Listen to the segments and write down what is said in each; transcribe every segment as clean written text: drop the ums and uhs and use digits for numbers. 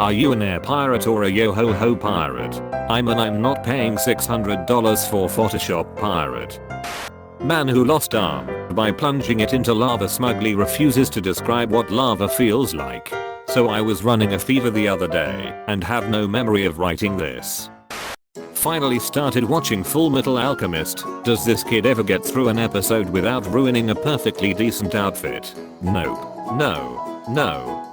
Are you an air pirate or a yo-ho-ho pirate? I'm not paying $600 for Photoshop pirate. Man who lost arm by plunging it into lava smugly refuses to describe what lava feels like. So I was running a fever the other day and have no memory of writing this. Finally started watching Full Metal Alchemist. Does this kid ever get through an episode without ruining a perfectly decent outfit? Nope. No.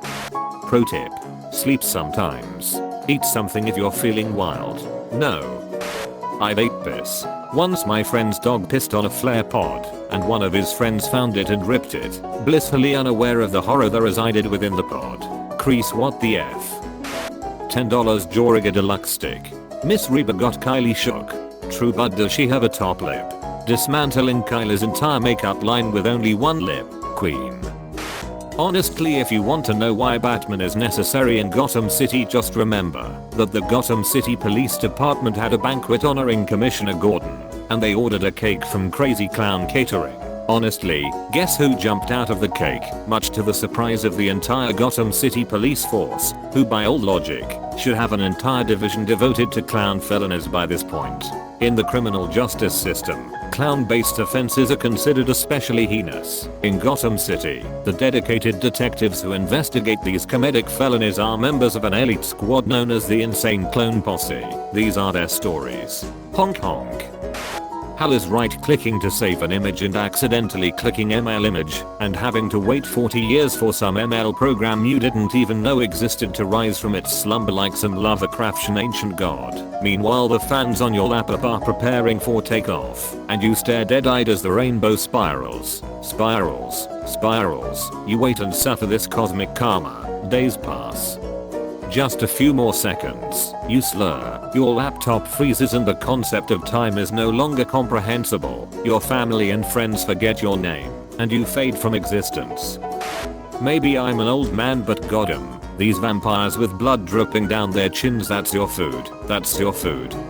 Pro tip. Sleep sometimes. Eat something if you're feeling wild. No. I've ate piss. Once my friend's dog pissed on a flare pod, and one of his friends found it and ripped it, blissfully unaware of the horror that resided within the pod. Crease what the F. $10 Joriga Deluxe Stick. Miss Reba got Kylie shook. True, but does she have a top lip? Dismantling Kylie's entire makeup line with only one lip. Queen. Honestly, if you want to know why Batman is necessary in Gotham City, just remember that the Gotham City Police Department had a banquet honoring Commissioner Gordon, and they ordered a cake from Crazy Clown Catering. Honestly, guess who jumped out of the cake, much to the surprise of the entire Gotham City police force, who by all logic, should have an entire division devoted to clown felonies by this point. In the criminal justice system, clown-based offenses are considered especially heinous. In Gotham City, the dedicated detectives who investigate these comedic felonies are members of an elite squad known as the Insane Clone Posse. These are their stories. Honk honk. Hal is right-clicking to save an image and accidentally clicking ML image, and having to wait 40 years for some ML program you didn't even know existed to rise from its slumber like some Lovecraftian ancient god. Meanwhile, the fans on your laptop are preparing for takeoff, and you stare dead-eyed as the rainbow spirals. You wait and suffer this cosmic karma. Days pass. Just a few more seconds, you slur, your laptop freezes and the concept of time is no longer comprehensible, your family and friends forget your name, and you fade from existence. Maybe I'm an old man, but goddamn, these vampires with blood dripping down their chins, that's your food.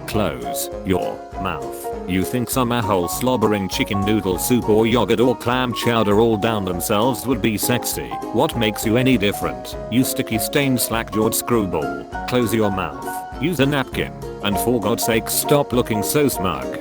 Close your mouth. You think some a-hole slobbering chicken noodle soup or yogurt or clam chowder all down themselves would be sexy? What makes you any different? You sticky stained slack-jawed screwball. Close your mouth. Use a napkin. And for God's sake stop looking so smug.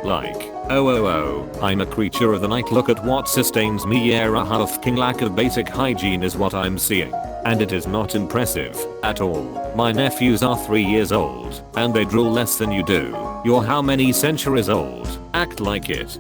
Like, oh, I'm a creature of the night, look at what sustains me, a huffing lack of basic hygiene is what I'm seeing. And it is not impressive at all. My nephews are 3 years old, and they drool less than you do. You're how many centuries old? Act like it.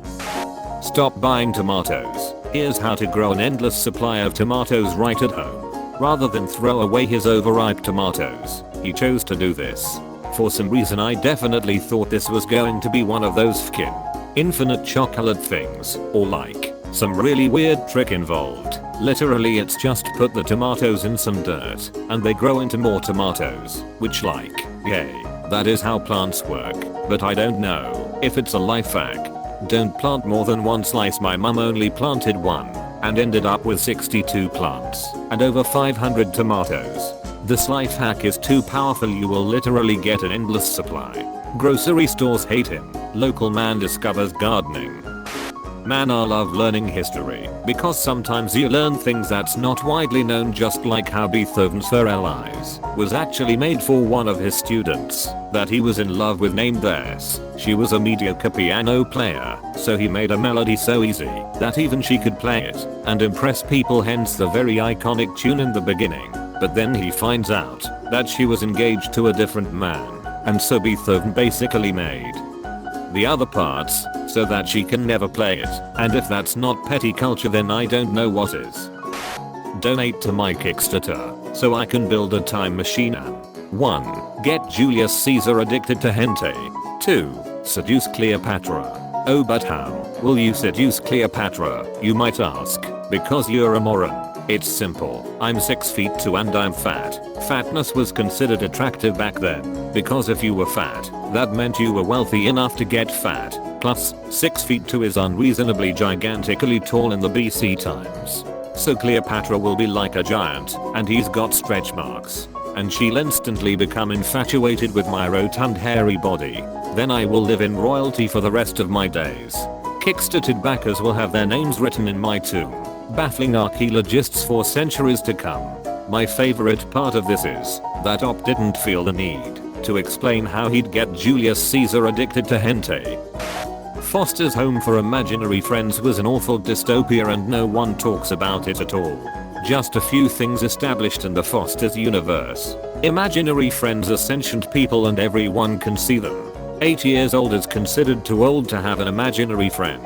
Stop buying tomatoes. Here's how to grow an endless supply of tomatoes right at home. Rather than throw away his overripe tomatoes, he chose to do this. For some reason I definitely thought this was going to be one of those fkin infinite chocolate things, or like some really weird trick involved. Literally it's just put the tomatoes in some dirt, and they grow into more tomatoes, which like, yay, that is how plants work, but I don't know if it's a life hack. Don't plant more than one slice. My mum only planted one, and ended up with 62 plants, and over 500 tomatoes. This life hack is too powerful, you will literally get an endless supply. Grocery stores hate him. Local man discovers gardening. Man, I love learning history, because sometimes you learn things that's not widely known, just like how Beethoven's For Elise was actually made for one of his students that he was in love with named theirs. She was a mediocre piano player, so he made a melody so easy that even she could play it and impress people, hence the very iconic tune in the beginning. But then he finds out that she was engaged to a different man, and so Beethoven basically made the other parts so that she can never play it. And if that's not petty culture, then I don't know what is. Donate to my Kickstarter so I can build a time machine and 1. Get Julius Caesar addicted to hentai. 2. Seduce Cleopatra. Oh, but how will you seduce Cleopatra, you might ask? Because you're a moron. It's simple. I'm 6'2" and I'm fat. Fatness was considered attractive back then, because if you were fat, that meant you were wealthy enough to get fat. Plus, 6'2" is unreasonably gigantically tall in the BC times. So Cleopatra will be like a giant, and he's got stretch marks. And she'll instantly become infatuated with my rotund hairy body. Then I will live in royalty for the rest of my days. Kickstarted backers will have their names written in my tomb, baffling archaeologists for centuries to come. My favorite part of this is that Op didn't feel the need to explain how he'd get Julius Caesar addicted to hentai. Foster's home for imaginary friends was an awful dystopia and no one talks about it at all. Just a few things established in the Foster's universe. Imaginary friends are sentient people and everyone can see them. 8 years old is considered too old to have an imaginary friend.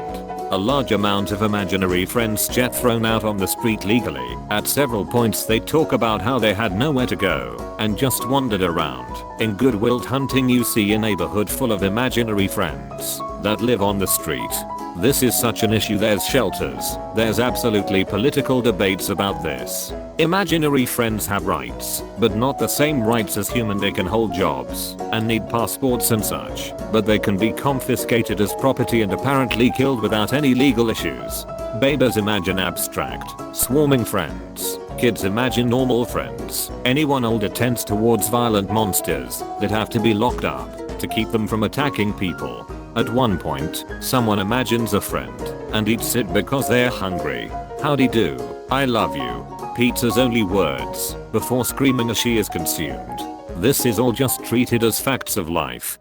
A large amount of imaginary friends get thrown out on the street legally. At several points they talk about how they had nowhere to go and just wandered around. In Good Will Hunting you see a neighborhood full of imaginary friends that live on the street. This is such an issue. There's shelters. There's absolutely political debates about this. Imaginary friends have rights, but not the same rights as human. They can hold jobs and need passports and such, but they can be confiscated as property and apparently killed without any legal issues. Babers imagine abstract, swarming friends. Kids imagine normal friends. Anyone older tends towards violent monsters that have to be locked up to keep them from attacking people. At one point, someone imagines a friend and eats it because they're hungry. Howdy do, I love you. Pizza's only words before screaming as she is consumed. This is all just treated as facts of life.